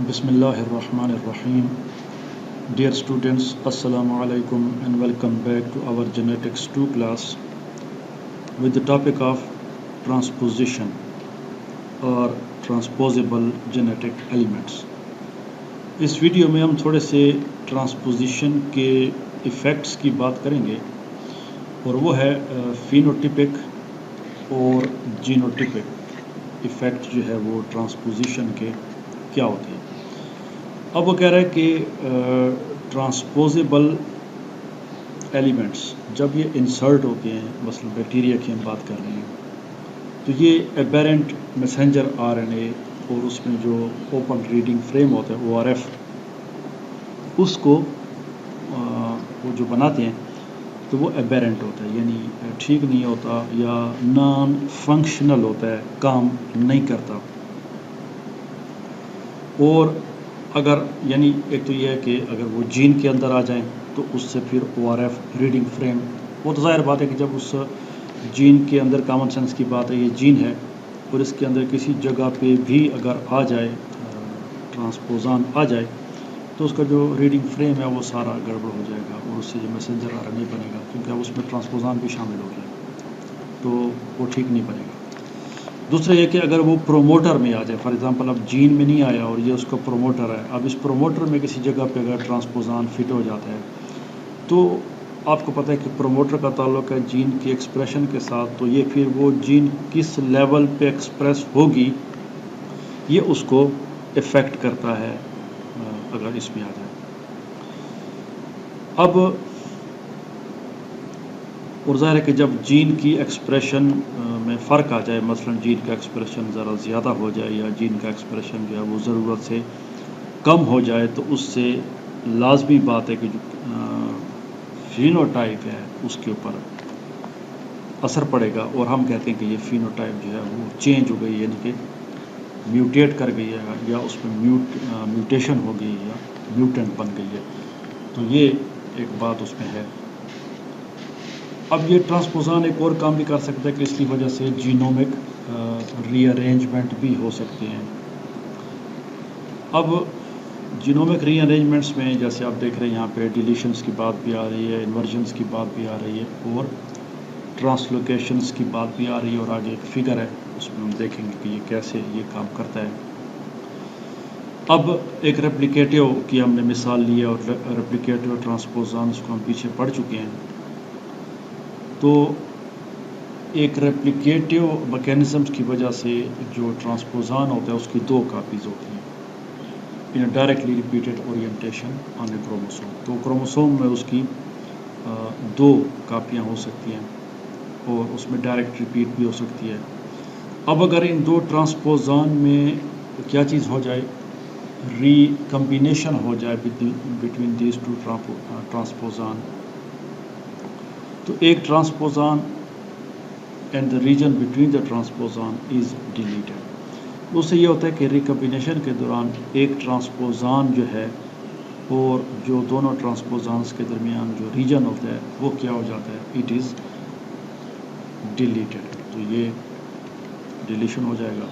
Bismillahirrahmanirrahim. Dear students, Assalamu alaikum and welcome back to our Genetics 2 class with the topic of transposition or transposable genetic elements. इस video में हम थोड़े से transposition के effects की बात करेंगे और वो है फिनोटिपिक और जीनोटिपिक इफ़ेक्ट जो है वो ट्रांसपोजिशन के क्या होते हैं। अब वो कह रहा है कि ट्रांसपोजेबल एलिमेंट्स जब ये इंसर्ट होते हैं, मसलन बैक्टीरिया की हम बात कर रहे हैं, तो ये एबेरेंट मैसेंजर आरएनए और उसमें जो ओपन रीडिंग फ्रेम होता है ORF, उसको वो जो बनाते हैं तो वो एबेरेंट होता है, यानी ठीक नहीं होता या नॉन फंक्शनल होता है, काम नहीं करता। और अगर यानी एक तो ये है कि अगर वो जीन के अंदर आ जाएं तो उससे फिर ORF रीडिंग फ्रेम, वो तो ज़ाहिर बात है कि जब उस जीन के अंदर कॉमन सेंस की बात है, ये जीन है और इसके अंदर किसी जगह पे भी अगर आ जाए ट्रांसपोज़ान आ जाए तो उसका जो रीडिंग फ्रेम है वो सारा गड़बड़ हो जाएगा और उससे जो मैसेंजर आरएनए बनेगा, क्योंकि अब उसमें ट्रांसपोज़ान भी शामिल हो गया, तो वो ठीक नहीं बनेगा। दूसरा ये कि अगर वो प्रोमोटर में आ जाए, फॉर एग्जांपल अब जीन में नहीं आया और ये उसका प्रोमोटर है, अब इस प्रोमोटर में किसी जगह पे अगर ट्रांसपोज़ान फिट हो जाता है तो आपको पता है कि प्रोमोटर का ताल्लुक है जीन की एक्सप्रेशन के साथ, तो ये फिर वो जीन किस लेवल पे एक्सप्रेस होगी ये उसको इफ़ेक्ट करता है अगर इसमें आ जाए। अब और ज़ाहिर है कि जब जीन की एक्सप्रेशन में फ़र्क आ जाए, मसलन जीन का एक्सप्रेशन ज़रा ज़्यादा हो जाए या जीन का एक्सप्रेशन जो है वो ज़रूरत से कम हो जाए, तो उससे लाजमी बात है कि जो फिनोटाइप है उसके ऊपर असर पड़ेगा और हम कहते हैं कि ये फिनोटाइप जो है वो चेंज हो गई, यानी कि म्यूटेट कर गई है या उसमें म्यूटेशन हो गई या म्यूटेंट बन गई है, तो ये एक बात उसमें है। अब ये ट्रांसपोज़ान एक और काम भी कर सकता है कि इसकी वजह से जीनोमिक रीअरेंजमेंट भी हो सकते हैं। अब जीनोमिक रीअरेंजमेंट्स में जैसे आप देख रहे हैं यहाँ पे डिलीशंस की बात भी आ रही है, इन्वर्जन्स की बात भी आ रही है और ट्रांसलोकेशंस की बात भी आ रही है, और आगे एक फिगर है उसमें हम देखेंगे कि ये कैसे ये काम करता है। अब एक रेप्लिकेटिव की हमने मिसाल ली है और रेप्लिकेटिव ट्रांसपोज़ान्स को हम पीछे पढ़ चुके हैं। तो एक रेप्लिकेटिव मैकेनिज़म्स की वजह से जो ट्रांसपोज़ान होता है उसकी दो कापीज़ होती हैं in a directly repeated orientation on a chromosome. तो क्रोमोसोम में उसकी दो कापियाँ हो सकती हैं और उसमें डायरेक्ट रिपीट भी हो सकती है। अब अगर इन दो ट्रांसपोज़ान में क्या चीज़ हो जाए, रिकम्बिनेशन हो जाए बिटवीन दीज टू ट्रांसपोज़ान, तो एक transposon and the region between the transposon is deleted. उससे ये होता है कि रिकम्बिनेशन के दौरान एक ट्रांसपोज़ान जो है और जो दोनों ट्रांसपोज़ान्स के दरमियान जो रीजन होता है वो क्या हो जाता है, इट इज़ डिलीटेड, तो ये डिलीशन हो जाएगा।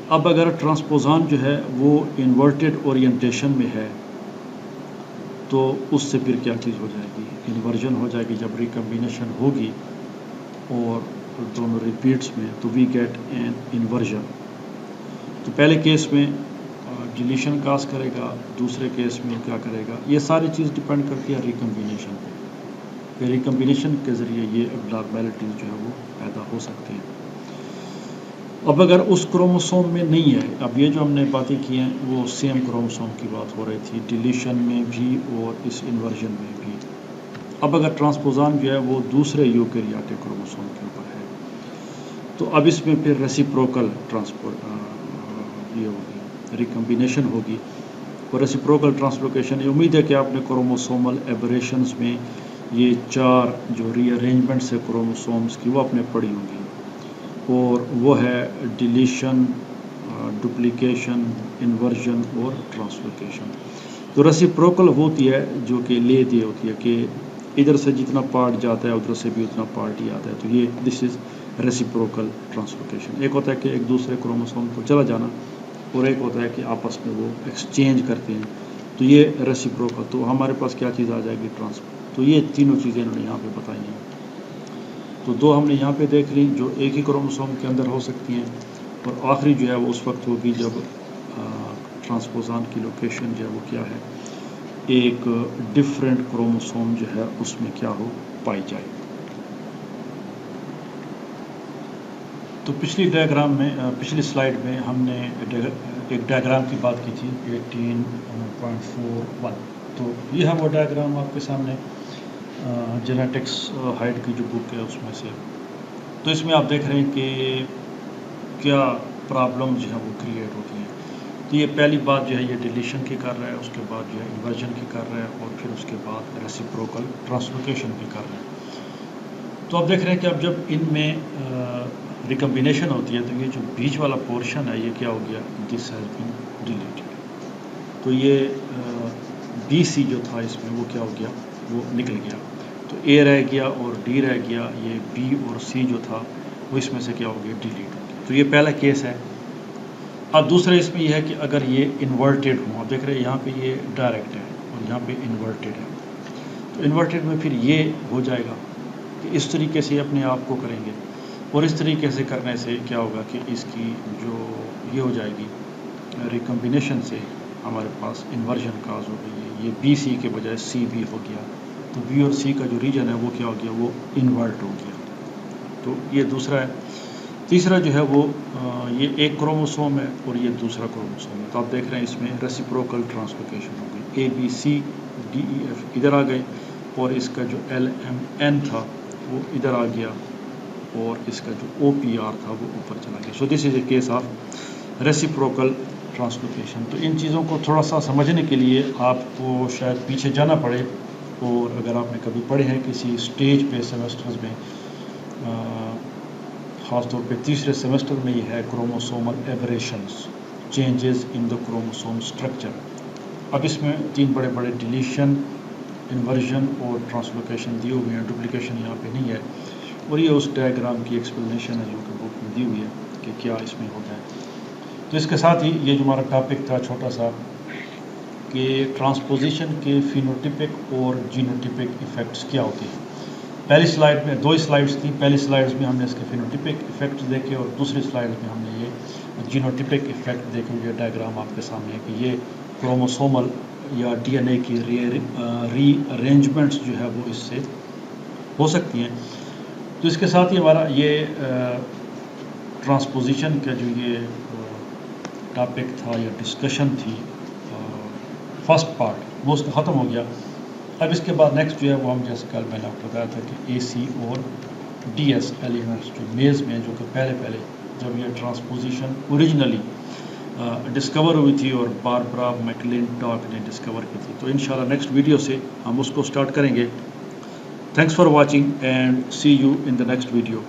अब अगर ट्रांसपोज़ान जो है वो इन्वर्टेड ओरिएंटेशन में है तो उससे फिर क्या चीज़ हो जाएगी, इन्वर्जन हो जाएगी। जब रिकम्बिनेशन होगी और दोनों रिपीट्स में तो वी गेट एन इन्वर्जन। तो पहले केस में डिलीशन काज करेगा, दूसरे केस में क्या करेगा, ये सारी चीज़ डिपेंड करती है रिकम्बिनेशन पे। रिकम्बिनेशन के ज़रिए ये एब्नॉर्मैलिटीज़ जो है वो पैदा हो सकती हैं। अब अगर उस क्रोमोसोम में नहीं है, अब ये जो हमने बातें की हैं वो सेम क्रोमोसोम की बात हो रही थी, डिलीशन में भी और इस इन्वर्जन में भी। अब अगर ट्रांसपोज़ान जो है वो दूसरे यूकेरियोटिक क्रोमोसोम के ऊपर है तो अब इसमें फिर रेसिप्रोकल ये होगी, रिकम्बिनेशन होगी और रेसिप्रोकल ट्रांसलोकेशन। ये उम्मीद है कि आपने क्रोमोसोमल एबरेशंस में ये चार जो रीअरेंजमेंट्स है क्रोमोसोम्स की वो आपने पढ़ी होंगी, और वो है डिलीशन, डुप्लीकेशन, इन्वर्जन और ट्रांसलोकेशन। तो रेसिप्रोकल होती है जो कि ले दी होती है कि इधर से जितना पार्ट जाता है उधर से भी उतना पार्ट ही आता है, तो ये दिस इज़ रेसिप्रोकल ट्रांसलोकेशन। एक होता है कि एक दूसरे क्रोमोसोम को चला जाना اور ایک ہوتا ہے کہ آپس میں وہ ایکسچینج کرتے ہیں، تو یہ ریسیپروکل. تو ہمارے پاس کیا چیز آ جائے گی؟ ٹرانسفر. تو یہ تینوں چیزیں انہوں نے یہاں پہ بتائی ہیں. تو دو ہم نے یہاں پہ دیکھ لی جو ایک ہی کروموسوم کے اندر ہو سکتی ہیں، اور آخری جو ہے وہ اس وقت ہوگی جب ٹرانسپوزان کی لوکیشن جو ہے وہ کیا ہے، ایک ڈفرینٹ کروموسوم جو ہے اس میں کیا ہو پائی جائے. تو پچھلی سلائیڈ میں ہم نے ایک ڈائیگرام کی بات کی تھی 18.41. تو یہ ہے وہ ڈائیگرام آپ کے سامنے، جینیٹکس ہائٹ کی جو بک ہے اس میں سے. تو اس میں آپ دیکھ رہے ہیں کہ کیا پرابلم جو ہے وہ کریٹ ہوتی ہیں. تو یہ پہلی بات جو ہے یہ ڈیلیشن کی کر رہا ہے، اس کے بعد جو ہے انورژن کی کر رہا ہے، اور پھر اس کے بعد ریسیپروکل ٹرانسلوکیشن کی کر رہا ہے. تو آپ دیکھ رہے ہیں کہ اب جب ان میں ریکمبینیشن ہوتی ہے تو یہ جو بیچ والا پورشن ہے یہ کیا ہو گیا؟ This has been deleted. تو یہ بی سی جو تھا اس میں وہ کیا ہو گیا؟ وہ نکل گیا. تو اے رہ گیا اور ڈی رہ گیا. یہ بی اور سی جو تھا وہ اس میں سے کیا ہو گیا؟ ڈیلیٹ ہو گیا. تو یہ پہلا کیس ہے. اب دوسرا اس میں یہ ہے کہ اگر یہ انورٹیڈ ہوں، آپ دیکھ رہے ہیں یہاں پہ یہ ڈائریکٹ ہے اور یہاں پہ انورٹیڈ ہے. تو انورٹیڈ میں پھر یہ ہو جائے گا کہ اس طریقے سے اپنے آپ کو کریں گے، اور اس طریقے سے کرنے سے کیا ہوگا کہ اس کی جو یہ ہو جائے گی ریکمبینیشن سے ہمارے پاس انورژن کاز ہو گئی ہے. یہ بی سی کے بجائے سی بی ہو گیا. تو بی اور سی کا جو ریجن ہے وہ کیا ہو گیا؟ وہ انورٹ ہو گیا. تو یہ دوسرا ہے. تیسرا جو ہے وہ یہ ایک کروموسوم ہے اور یہ دوسرا کروموسوم ہے. تو آپ دیکھ رہے ہیں اس میں ریسیپروکل ٹرانسلوکیشن ہو گئی. A B C D E F ادھر آ گئے، اور اس کا جو ایل ایم این تھا وہ ادھر آ گیا، اور اس کا جو او پی آر تھا وہ اوپر چلا گیا. سو دس از اے کیس آف ریسیپروکل ٹرانسلوکیشن. تو ان چیزوں کو تھوڑا سا سمجھنے کے لیے آپ کو شاید پیچھے جانا پڑے، اور اگر آپ نے کبھی پڑھے ہیں کسی اسٹیج پہ سیمسٹرز میں، خاص طور پہ تیسرے سیمسٹر میں یہ ہے chromosomal aberrations, changes in the chromosome structure. اب اس میں تین بڑے بڑے ڈیلیشن، انورژن اور ٹرانسلوکیشن دیے ہوئے ہیں. ڈپلیکیشن یہاں پہ نہیں ہے، اور یہ اس ڈائیگرام کی ایکسپلینیشن ہے جو کہ بک میں دی ہوئی ہے کہ کیا اس میں ہوتا ہے. تو اس کے ساتھ ہی یہ جو ہمارا ٹاپک تھا چھوٹا سا کہ ٹرانسپوزیشن کے فینوٹیپک اور جینوٹیپک ایفیکٹس کیا ہوتے ہیں. پہلی سلائیڈ میں 2 سلائیڈز تھیں. پہلی سلائیڈز میں ہم نے اس کے فینوٹیپک ایفیکٹس دیکھے، اور دوسری سلائیڈ میں ہم نے یہ جینوٹیپک ایفیکٹ دیکھے. یہ ڈائیگرام آپ کے سامنے ہے کہ یہ کروموسومل یا ڈی این اے کی ری ارینجمنٹس جو ہے وہ اس سے ہو سکتی ہیں. تو اس کے ساتھ ہی ہمارا یہ ٹرانسپوزیشن کا جو یہ ٹاپک تھا یا ڈسکشن تھی فرسٹ پارٹ وہ اس کا ختم ہو گیا. اب اس کے بعد نیکسٹ جو ہے وہ ہم جیسے کل میں نے آپ کو بتایا تھا کہ اے سی اور ڈی ایس ایلیمنٹس جو میز میں جو کہ پہلے جب یہ ٹرانسپوزیشن اوریجنلی ڈسکور ہوئی تھی اور باربرا میکلنٹاک نے ڈسکور کی تھی. تو انشاءاللہ نیکسٹ ویڈیو سے ہم اس کو سٹارٹ کریں گے. Thanks for watching and see you in the next video.